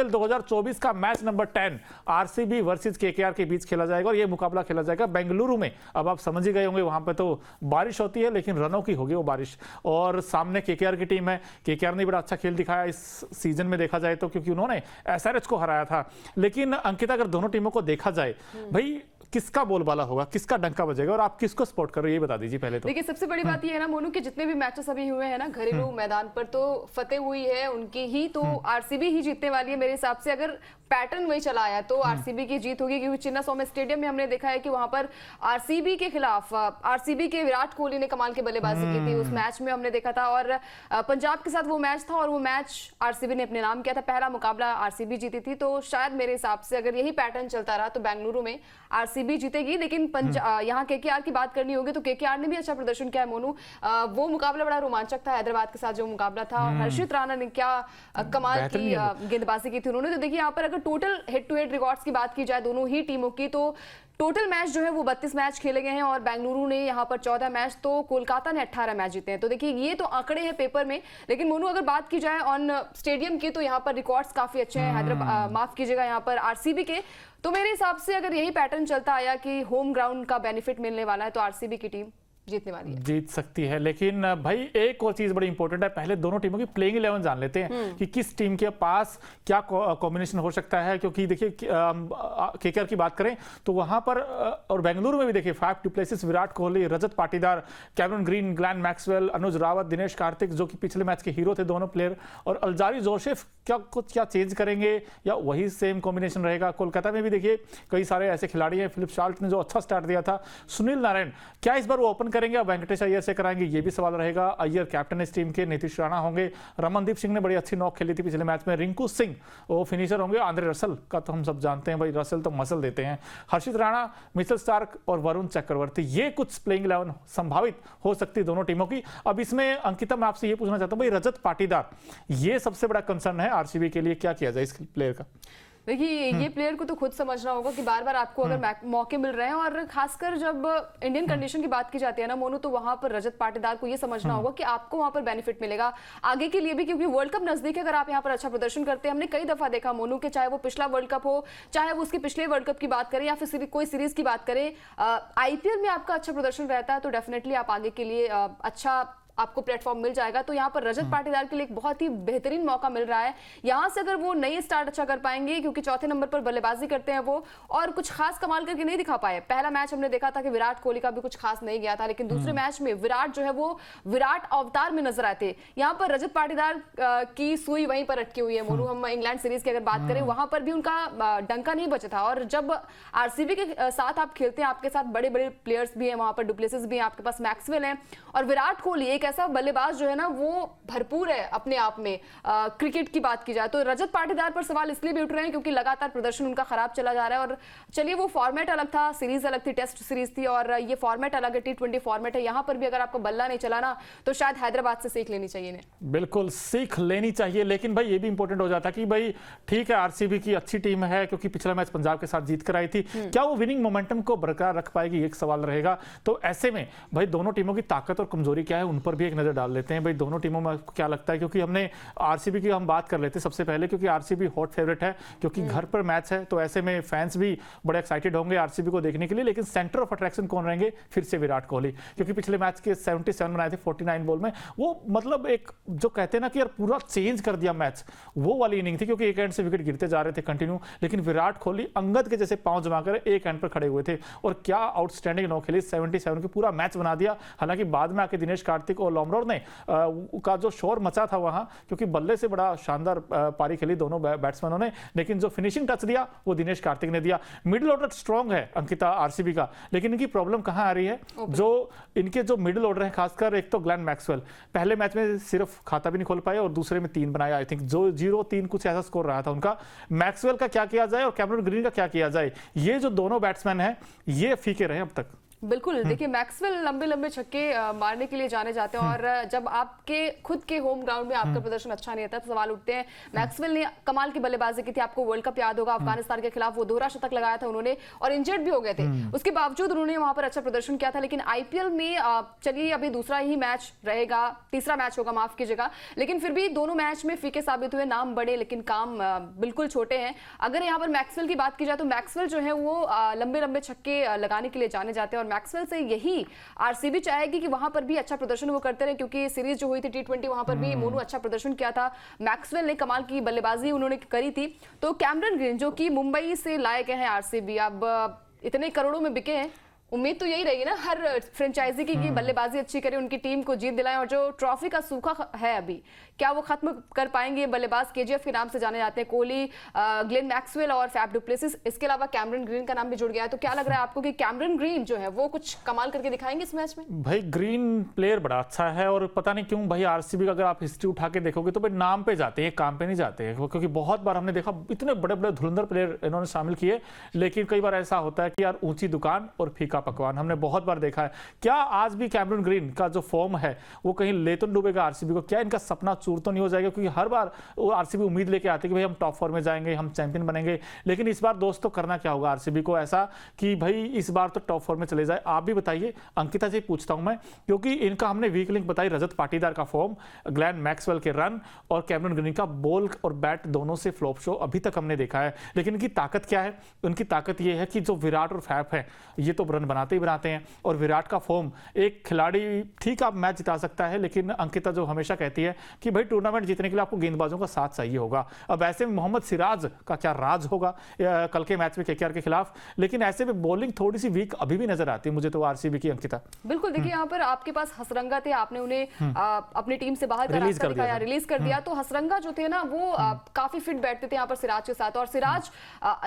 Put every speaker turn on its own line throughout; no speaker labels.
IPL 2024 का match number 10 RCB versus KKR के बीच खेला जाएगा और ये मुकाबला खेला जाएगा बेंगलुरु में। अब आप समझ ही गए होंगे, वहां पे तो बारिश होती है लेकिन रनों की होगी वो बारिश। और सामने केकेआर की टीम है। केकेआर ने बड़ा अच्छा खेल दिखाया इस सीजन में देखा जाए तो, क्योंकि उन्होंने एसआरएच को हराया था। लेकिन अंकिता, अगर दोनों टीमों को देखा जाए, भाई किसका बोलबाला होगा, किसका डंका बजेगा और आप किसको सपोर्ट करो, ये बता दीजिए पहले तो।
देखिए, सबसे बड़ी बात ये है ना मोनू कि जितने भी मैचेस अभी हुए हैं ना घरेलू मैदान पर, तो फतेह हुई है उनकी ही, तो आरसीबी ही जीतने वाली है मेरे हिसाब से। अगर पैटर्न वही चला आया तो आरसीबी की जीत होगी, क्योंकि चिन्नास्वामी स्टेडियम में हमने देखा है कि वहां पर आरसीबी के खिलाफ आरसीबी के विराट कोहली ने कमाल की बल्लेबाजी की थी। उस मैच में हमने देखा था, और पंजाब के साथ वो मैच था और वो मैच आरसीबी ने अपने नाम किया था। पहला मुकाबला आरसीबी जीती थी, तो शायद मेरे हिसाब से अगर यही पैटर्न चलता रहा तो बेंगलुरु में आरसीबी जीतेगी। लेकिन यहाँ केकेआर की बात करनी होगी तो केकेआर ने भी अच्छा प्रदर्शन किया है मोनू। वो मुकाबला बड़ा रोमांचक था, हैदराबाद के साथ जो मुकाबला था। हर्षित राणा ने क्या कमाल की गेंदबाजी की थी उन्होंने। तो देखिए, यहाँ पर अगर total head to head records की बात की जाए दोनों ही टीमों की, तो टोटल मैच जो है वो 32 मैच खेले गए हैं और बेंगलुरु ने यहाँ पर 14 मैच, तो कोलकाता ने 18 मैच जीते हैं। तो देखिए, ये तो आंकड़े हैं पेपर में, लेकिन मोनू अगर बात की जाए ऑन स्टेडियम की तो यहाँ पर रिकॉर्ड्स काफी अच्छे हैं हैदराबाद, माफ कीजिएगा, यहाँ पर आरसीबी के। तो मेरे हिसाब से अगर यही पैटर्न चलता आया कि होम ग्राउंड का बेनिफिट मिलने वाला है तो आरसीबी की टीम जीतने वाली है,
जीत सकती है। लेकिन भाई एक और चीज बड़ी इंपॉर्टेंट है, पहले दोनों टीमों की प्लेइंग 11 जान लेते हैं कि किस टीम के पास क्या कॉम्बिनेशन हो सकता है। क्योंकि देखिए, केकेआर की बात करें तो वहां पर और बेंगलुरु में भी देखिए, Faf du Plessis, Virat Kohli, Rajat Patidar, Cameron Green, Glenn Maxwell, Anuj Rawat, Dinesh Karthik जो कि पिछले मैच के हीरो थे दोनों प्लेयर, और अल्जारी जोसेफ क्या चेंज करेंगे या वही सेम कॉम्बिनेशन रहेगा। कोलकाता में भी देखिए कई सारे ऐसे खिलाड़ी हैं, फिलिप शाल्ट ने जो अच्छा स्टार्ट दिया था, सुनील नारायण क्या इस बार वो ओपन करेंगे या वेंकटेश अय्यर से कराएंगे, ये भी सवाल रहेगा। अय्यर कैप्टन इस टीम के, नीतीश राणा होंगे, रमनदीप सिंह ने बड़ी अच्छी नॉक खेली थी पिछले मैच में, रिंकू सिंह वो फिनिशर होंगे, आंद्रे रसल का तो हम सब जानते हैं भाई, रसल तो मसल देते हैं, हर्षित राणा, मिचेल स्टार्क और वरुण चक्रवर्ती, ये कुछ प्लेइंग 11 संभावित हो सकती है दोनों टीमों की। अब इसमें अंकिता, मैं आपसे ये पूछना चाहता हूं भाई, रजत पाटीदार ये सबसे बड़ा कंसर्न है आरसीबी के लिए, क्या किया जाए इस प्लेयर का?
देखिए, ये प्लेयर को तो खुद समझना होगा कि बार बार आपको अगर मौके मिल रहे हैं, और खासकर जब इंडियन कंडीशन की बात की जाती है ना मोनू, तो वहां पर रजत पाटीदार को ये समझना होगा कि आपको वहां पर बेनिफिट मिलेगा आगे के लिए भी, क्योंकि वर्ल्ड कप नजदीक है। अगर आप यहाँ पर अच्छा प्रदर्शन करते हैं, हमने कई दफा देखा मोनू के, चाहे वो पिछला वर्ल्ड कप हो, चाहे वो उसके पिछले वर्ल्ड कप की बात करें या फिर कोई सीरीज की बात करें, आईपीएल में आपका अच्छा प्रदर्शन रहता है तो डेफिनेटली आप आगे के लिए अच्छा आपको प्लेटफॉर्म मिल जाएगा। तो यहाँ पर रजत पाटीदार के लिए एक बहुत ही बेहतरीन मौका मिल रहा है। यहाँ से अगर वो नई स्टार्ट अच्छा कर पाएंगे, क्योंकि चौथे नंबर पर बल्लेबाजी करते हैं वो, और कुछ खास कमाल करके नहीं दिखा पाए। पहला मैच हमने देखा था कि विराट कोहली का भी कुछ खास नहीं गया था, लेकिन दूसरे मैच में विराट जो है वो विराट अवतार में नजर आए थे। यहाँ पर रजत पाटीदार की सुई वहीं पर अटकी हुई है मोनू। हम इंग्लैंड सीरीज की अगर बात करें, वहां पर भी उनका डंका नहीं बचा था। और जब आरसीबी के साथ आप खेलते हैं, आपके साथ बड़े बड़े प्लेयर्स भी हैं, वहां पर डुप्लेसिस भी हैं, आपके पास मैक्सवेल है, और विराट कोहली एक ऐसा बल्लेबाज जो है ना वो भरपूर है अपने आप में। क्रिकेट की बात की जाए तो रजत पाटीदार पर सवाल इसलिए भी उठ रहे हैं क्योंकि लगातार प्रदर्शन उनका खराब चला जा रहा है। और चलिए, वो फॉर्मेट अलग था, सीरीज अलग थी, टेस्ट सीरीज थी, और ये फॉर्मेट अलग है, T20 फॉर्मेट है। यहाँ पर भी अगर आपको बल्ला नहीं चलाना तो शायद हैदराबाद से सीख लेनी चाहिए इन्हें।
बिल्कुल सीख लेनी चाहिए। लेकिन भाई ये भी इंपॉर्टेंट हो जाता कि भाई ठीक है, आरसीबी की अच्छी टीम है क्योंकि पिछला मैच पंजाब के साथ जीत कर आई थी, क्या वो विनिंग मोमेंटम को बरकरार रख पाएगी, एक सवाल रहेगा। तो ऐसे में भाई दोनों टीमों की ताकत और कमजोरी क्या है, उन पर भी एक नजर डाल लेते हैं। भाई दोनों टीमों में आपको क्या लगता है, क्योंकि हमने आरसीबी की हम बात कर लेते हैं सबसे पहले, क्योंकि आरसीबी हॉट फेवरेट है, क्योंकि घर पर मैच है, तो ऐसे में फैंस भी बड़े एक्साइटेड होंगे आरसीबी को देखने के लिए। लेकिन सेंटर ऑफ अट्रैक्शन कौन रहेंगे, फिर से विराट कोहली, क्योंकि पिछले मैच के 77 बनाए थे 49 बॉल में। वो मतलब एक जो कहते हैं ना कि यार पूरा चेंज कर दिया मैच, वो वाली इनिंग थी, क्योंकि एक एंड से विकेट गिरते जा रहे थे कंटिन्यू, लेकिन विराट कोहली अंगद के जैसे पांव जमाकर एक एंड पर खड़े हुए थे और क्या आउटस्टैंडिंग नौ खेली, 77 के पूरा मैच बना दिया। हालांकि बाद में आके दिनेश कार्तिक और लॉमरोर ने का जो शोर मचा था वहां, क्योंकि बल्ले से बड़ा शानदार पारी खेली दोनों बैट्समैनों ने, लेकिन जो फिनिशिंग टच दिया वो दिनेश कार्तिक ने दिया। मिडिल ऑर्डर स्ट्रांग है अंकिता आरसीबी का, लेकिन इनकी प्रॉब्लम कहां आ रही है, जो इनके जो मिडिल ऑर्डर है, खासकर एक तो ग्लेन मैक्सवेल, पहले मैच में सिर्फ खाता भी नहीं खोल पाए और दूसरे में 3 बनाया, आई थिंक जो 0-3 कुछ ऐसा स्कोर रहा था उनका। मैक्सवेल का क्या किया जाए और कैमरन ग्रीन का क्या किया जाए, ये जो दोनों बैट्समैन हैं ये फीके रहे अब तक।
बिल्कुल, देखिए मैक्सवेल लंबे लंबे छक्के मारने के लिए जाने जाते हैं और जब आपके खुद के होम ग्राउंड में आपका प्रदर्शन अच्छा नहीं रहता तो सवाल उठते हैं। मैक्सवेल ने कमाल की बल्लेबाजी की थी, आपको वर्ल्ड कप याद होगा, अफगानिस्तान के खिलाफ वो दोहरा शतक लगाया था उन्होंने और इंजर्ड भी हो गए थे, उसके बावजूद उन्होंने वहां पर अच्छा प्रदर्शन किया था। लेकिन आईपीएल में चलिए अभी दूसरा ही मैच रहेगा, तीसरा मैच होगा, माफ कीजिएगा, लेकिन फिर भी दोनों मैच में फीके साबित हुए, नाम बड़े लेकिन काम बिल्कुल छोटे हैं। अगर यहाँ पर मैक्सवेल की बात की जाए तो मैक्सवेल जो है वो लंबे लंबे छक्के लगाने के लिए जाने जाते हैं और मैक्सवेल से यही आरसीबी चाहेगी कि वहां पर भी अच्छा प्रदर्शन वो करते रहे, क्योंकि सीरीज जो हुई थी T20 वहां पर भी मोनू अच्छा प्रदर्शन किया था, मैक्सवेल ने कमाल की बल्लेबाजी उन्होंने करी थी। तो कैमरन ग्रीन जो कि मुंबई से लाए गए हैं आरसीबी, अब इतने करोड़ों में बिके हैं, उम्मीद तो यही रहेगी ना हर फ्रेंचाइजी की कि बल्लेबाजी अच्छी करे, उनकी टीम को जीत दिलाएं और जो ट्रॉफी का सूखा है अभी क्या वो खत्म कर पाएंगे। बल्लेबाज केजीएफ के नाम से जाने जाते हैं, कोहली, ग्लेन मैक्सवेल और फैफ डुप्लेसिस, इसके अलावा कैमरन ग्रीन का नाम भी जुड़ गया है। तो क्या लग रहा है आपको कि कैमरन ग्रीन जो है वो कुछ कमाल करके दिखाएंगे इस मैच में?
भाई ग्रीन प्लेयर बड़ा अच्छा है और पता नहीं क्यों भाई आरसीबी का अगर आप हिस्ट्री उठा के देखोगे तो भाई नाम पे जाते हैं, काम पे नहीं जाते हैं, क्योंकि बहुत बार हमने देखा इतने बड़े बड़े धुरंधर प्लेयर इन्होंने शामिल किए, लेकिन कई बार ऐसा होता है कि यार ऊंची दुकान और फीका पकवान, हमने बहुत बार देखा है। क्या आज भी कैमरन ग्रीन का जो फॉर्म है वो कहीं ले तो डूबेगा आरसीबी को? क्या इनका सपना चूर तो नहीं हो जाएगा? क्योंकि हर बार वो आरसीबी उम्मीद लेके आती है कि भाई हम टॉप 4 में जाएंगे, हम चैंपियन बनेंगे, लेकिन इस बार दोस्तों करना क्या होगा आरसीबी को ऐसा कि भाई इस बार तो टॉप 4 में चले जाए? आप भी बताइए, अंकिता से पूछता हूं मैं, क्योंकि इनका हमने वीक लिंक बताई, रजत पाटीदार का फॉर्म, ग्लेन मैक्सवेल के रन और कैमरन ग्रीन का बॉल और बैट दोनों से फ्लॉप शो अभी तक हमने देखा है। लेकिन इनकी ताकत क्या है? उनकी ताकत ये है कि जो विराट और फैफ है ये तो रन बनाते ही बनाते हैं, और विराट का फॉर्म, एक खिलाड़ी ठीक आप मैच जिता सकता है, लेकिन अंकिता जो हमेशा कहती है कि भाई टूर्नामेंट जीतने के लिए आपको गेंदबाजों का साथ चाहिए होगा। अब ऐसे में मोहम्मद सिराज का क्या राज होगा कल के मैच में केकेआर के खिलाफ? लेकिन ऐसे में बॉलिंग थोड़ी सी वीक अभी भी नजर आती है मुझे तो आरसीबी की, अंकिता।
बिल्कुल, देखिए यहाँ पर आपके पास हसरंगा थे, आपने उन्हें अपनी टीम से बाहर रिलीज कर दिया, तो हसरंगा जो थे ना वो काफी फिट बैठते थे यहाँ पर सिराज के साथ, और सिराज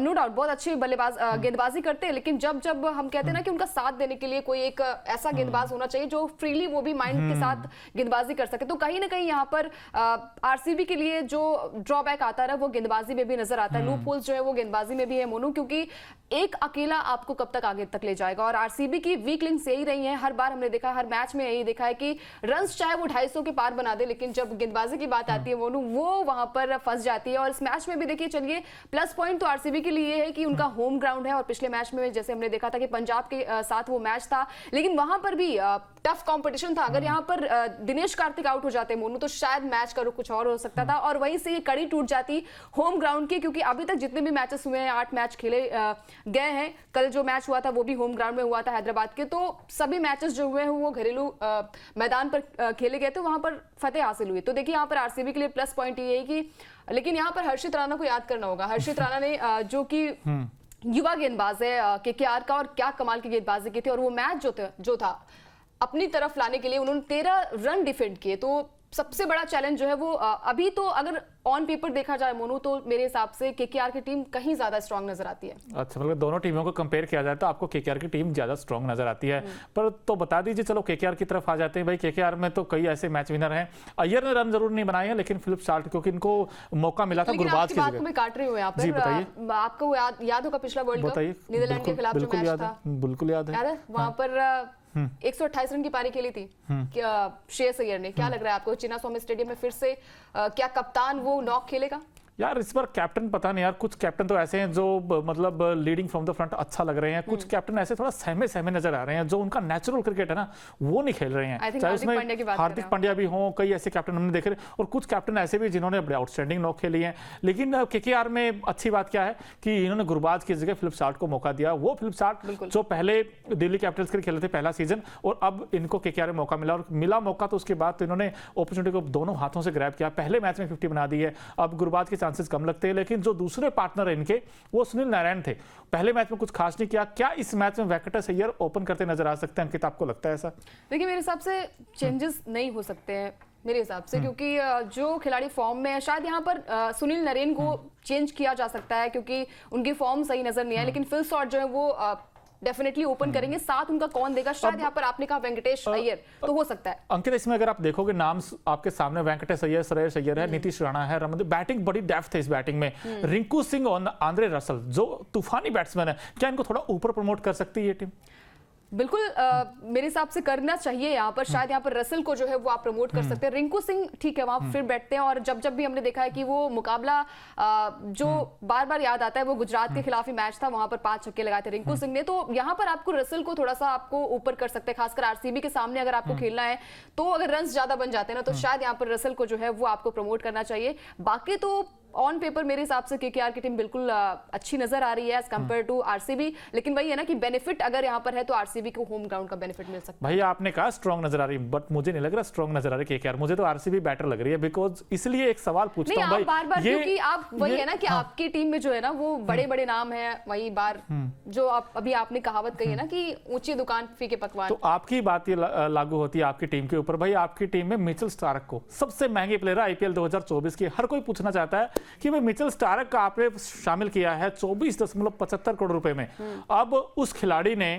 नो डाउट बहुत अच्छी बल्लेबाज गेंदबाजी करते हैं, लेकिन जब जब हम कहते हैं ना कि उनका साथ देने के लिए कोई एक ऐसा गेंदबाज होना चाहिए जो फ्रीली वो भी माइंड के साथ गेंदबाजी कर सके, तो कहीं ना कहीं यहाँ पर आरसीबी के लिए जो ड्रॉबैक आता है वो गेंदबाजी में भी नजर आता है, लूप होल्स जो है वो गेंदबाजी में भी है मोनू, क्योंकि एक अकेला आपको कब तक आगे तक ले जाएगा। और आरसीबी की वीक लिंक्स यही रही हैं, हर बार हमने देखा, हर मैच में यही देखा है कि रन्स चाहे वो 250 के पार बना दे, लेकिन जब गेंदबाजी की बात आती है मोनू वो वहां पर फंस जाती है। और इस मैच में भी देखिए, चलिए प्लस पॉइंट तो आरसीबी के लिए है कि उनका होम ग्राउंड है, और पिछले मैच में जैसे हमने देखा था कि पंजाब के साथ वो मैच था, लेकिन वहां पर भी टफ कंपटीशन था। अगर यहाँ पर दिनेश कार्तिक आउट हो जाते मोनू तो शायद मैच का रुख कुछ और हो सकता था, और वहीं से ये कड़ी टूट जाती होम ग्राउंड की, क्योंकि अभी तक जितने भी मैचेस हुए हैं 8 मैच खेले गए हैं, कल जो मैच हुआ था वो भी होम ग्राउंड में हुआ था हैदराबाद के, तो सभी मैचेस जो हुए हैं वो घरेलू मैदान पर खेले गए थे, वहां पर फतेह हासिल हुई। तो देखिए यहाँ पर आरसीबी के लिए प्लस पॉइंट ये है कि, लेकिन यहाँ पर हर्षित राणा को याद करना होगा। हर्षित राणा ने जो कि युवा गेंदबाज है केकेआर का, और क्या कमाल की गेंदबाजी की थी, और वो मैच जो था अपनी तरफ लाने के लिए उन्होंने 13 रन डिफेंड किए। तो सबसे बड़ा चैलेंज जो है वो अभी तो अगर ऑन पेपर देखा जाए मोनू तो मेरे हिसाब से केकेआर की टीम कहीं ज्यादा स्ट्रांग नजर आती है।
अच्छा, मतलब दोनों टीमों को कंपेयर किया जाए तो आपको केकेआर की टीम ज्यादा स्ट्रांग नजर आती है। पर तो बता दीजिए, चलो केकेआर की तरफ आ जाते हैं भाई। केकेआर में तो कई ऐसे मैच विनर हैं, अय्यर ने रन जरूर नहीं बनाए हैं, लेकिन फिलिप साल्ट, क्योंकि इनको मौका मिला था गुरबाज की जगह।
मैं काट रही हूँ यहाँ पर, आपको याद होगा पिछला वर्ल्ड कप नीदरलैंड के खिलाफ जो मैच था?
बिल्कुल याद है।
वहां पर 128 रन की पारी खेली थी श्रेयस अय्यर ने। क्या लग रहा है आपको चिन्नास्वामी स्टेडियम में फिर से क्या कप्तान वो नॉक खेलेगा?
यार इस बार कैप्टन पता नहीं यार, कुछ कैप्टन तो ऐसे हैं जो मतलब लीडिंग फ्रॉम द फ्रंट अच्छा लग रहे हैं, कुछ कैप्टन ऐसे थोड़ा सहमे सहमे नजर आ रहे हैं, जो उनका नेचुरल क्रिकेट है ना वो नहीं खेल रहे हैं। चाहे उसमें हार्दिक पांड्या भी हो, कई ऐसे कैप्टन हमने देखे, और कुछ कैप्टन ऐसे भी जिन्होंने बड़े आउटस्टैंडिंग नॉक खेली हैं। लेकिन केकेआर में अच्छी बात क्या है कि इन्होंने गुरबाज की जगह फिलिप साल्ट को मौका दिया। वो फिलिप साल्ट जो पहले दिल्ली कैपिटल्स के लिए खेले थे पहला सीजन, और अब इनको केकेआर में मौका मिला, और मिला मौका तो उसके बाद तो इन्होंने अपॉर्चुनिटी को दोनों हाथों से ग्रैब किया। पहले मैच में 50 बना दी है, अब गुरबाज के चांसेस कम लगते हैं, लेकिन जो दूसरे पार्टनर है इनके वो सुनील नारायण थे। पहले मैच में कुछ खास नहीं किया। क्या इस मैच में वेंकटेश अय्यर ओपन करते नजर आ सकते हैं? अंकित, आपको लगता है ऐसा?
देखिए मेरे हिसाब से चेंजेस नहीं हो सकते हैं मेरे हिसाब से, क्योंकि जो खिलाड़ी फॉर्म में है, शायद यहाँ पर सुनील नारायण को चेंज किया जा सकता है क्योंकि उनकी फॉर्म सही नजर नहीं है, लेकिन फिल शॉट जो है वो डेफिनेटली ओपन करेंगे। साथ उनका कौन देगा? शायद यहाँ पर आपने कहा वेंकटेश अय्यर, तो हो सकता है।
अंकित, इसमें अगर आप देखोगे नाम आपके सामने वेंकटेश अय्यर, श्रेयस अय्यर है, नीतीश राणा है, रमनदीप, बैटिंग बड़ी डेप्थ है इस बैटिंग में। रिंकू सिंह और आंद्रे रसल जो तूफानी बैट्समैन है, क्या इनको थोड़ा ऊपर प्रमोट कर सकती है ये टीम?
बिल्कुल मेरे हिसाब से करना चाहिए यहाँ पर। शायद यहाँ पर रसल को जो है वो आप प्रमोट कर सकते हैं। रिंकू सिंह ठीक है वहां फिर बैठते हैं, और जब भी हमने देखा है कि वो मुकाबला जो बार बार याद आता है वो गुजरात के खिलाफ ही मैच था, वहां पर 5 छक्के लगाए थे रिंकू सिंह ने। तो यहाँ पर आपको रसल को थोड़ा सा आपको ऊपर कर सकते हैं, खासकर आरसीबी के सामने अगर आपको खेलना है तो। अगर रन ज्यादा बन जाते हैं ना तो शायद यहाँ पर रसल को जो है वो आपको प्रमोट करना चाहिए। बाकी तो ऑन पेपर मेरे हिसाब से केकेआर की टीम बिल्कुल अच्छी नजर आ रही है एज कंपेयर टू आरसीबी, लेकिन वही है ना कि बेनिफिट अगर यहाँ पर है तो आरसीबी को होम ग्राउंड का बेनिफिट मिल सकता है।
भैया आपने कहा स्ट्रांग नजर आ रही है, बट मुझे नहीं लग रहा स्ट्रांग नजर आ रही केकेआर, मुझे तो आरसीबी बेटर लग रही है। बिकॉज इसलिए एक सवाल पूछता हूं भाई,
बार-बार क्योंकि आप वही है ना कि आपकी टीम में जो है ना वो बड़े-बड़े नाम है, वही बार जो आप अभी आपने कहावत कही है ना कि ऊंची दुकान फीके पकवान।
तो आपकी बात ये लागू होती है आपकी टीम के ऊपर। भाई आपकी टीम में मिचेल स्टार्क को सबसे महंगे प्लेयर आईपीएल 2024 की, हर कोई पूछना चाहता है कि भाई मिचेल स्टार्क का आपने शामिल किया है 24.75 करोड़ रुपए में। अब उस खिलाड़ी ने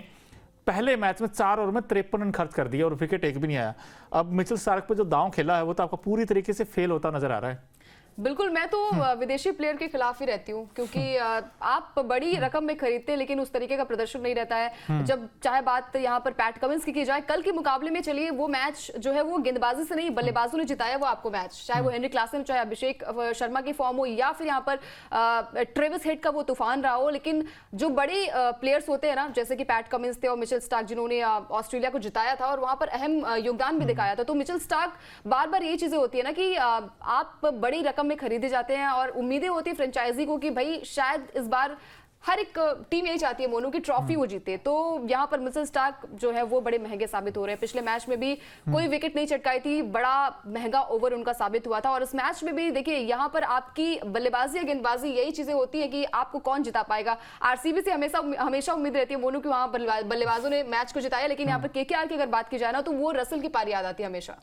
पहले मैच में 4 ओवर में 53 रन खर्च कर दिया और विकेट एक भी नहीं आया। अब मिचेल स्टार्क पे जो दांव खेला है वो तो आपका पूरी तरीके से फेल होता नजर आ रहा है।
बिल्कुल, मैं तो विदेशी प्लेयर के खिलाफ ही रहती हूँ, क्योंकि आप बड़ी रकम में खरीदते हैं लेकिन उस तरीके का प्रदर्शन नहीं रहता है। जब चाहे बात यहाँ पर पैट कमिंस की जाए, कल के मुकाबले में चलिए वो मैच जो है वो गेंदबाजी से नहीं बल्लेबाजों ने जिताया वो आपको मैच, चाहे वो हेनरी क्लासन, चाहे अभिषेक शर्मा की फॉर्म हो या फिर यहाँ पर ट्रेविस हेड का वो तूफान रहा हो। लेकिन जो बड़े प्लेयर्स होते हैं ना, जैसे कि पैट कमिंस थे और मिचेल स्टार्क जिन्होंने ऑस्ट्रेलिया को जिताया था और वहां पर अहम योगदान भी दिखाया था, तो मिचेल स्टार्क बार बार ये चीजें होती है ना कि आप बड़ी रकम में खरीदे जाते हैं और उम्मीदें होती है फ्रेंचाइजी को कि भाई शायद इस बार हर एक टीम यही चाहती है मोनू की ट्रॉफी वो जीते। तो यहाँ पर मिचेल स्टार्क जो है वो बड़े महंगे साबित हो रहे हैं। पिछले मैच में भी कोई विकेट नहीं चटकाई थी, बड़ा महंगा ओवर उनका साबित हुआ था। और इस मैच में भी देखिए यहाँ पर आपकी बल्लेबाजी या गेंदबाजी यही चीजें होती है कि आपको कौन जिता पाएगा। आरसीबी से हमेशा उम्मीद रहती है मोनू की वहां बल्लेबाजों ने मैच को जिताया, लेकिन यहाँ पर केकेआर की अगर बात की जाए ना तो वो रसल की पारी याद आती है हमेशा।